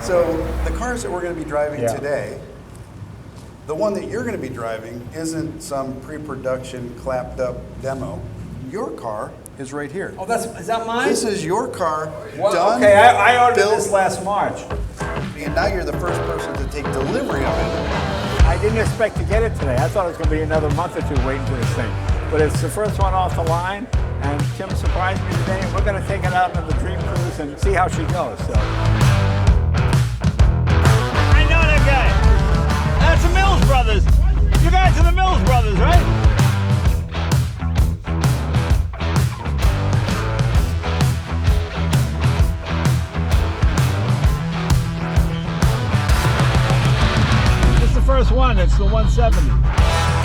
So the cars that we're going to be driving Yeah. today, the one that you're going to be driving isn't some pre-production clapped up demo. Your car is right here. Oh, is that mine? This is your car, Well, done, okay, I ordered built, this last March. and now you're the first person to take delivery of it. I didn't expect to get it today. I thought it was going to be another month or two waiting for this thing. But it's the first one off the line, and Tim surprised me today, and we're going to take it out on the Dream Cruise and see how she goes. So. I know that guy. That's the Mills Brothers. You guys are the Mills Brothers, right? This is the first one. It's the 170.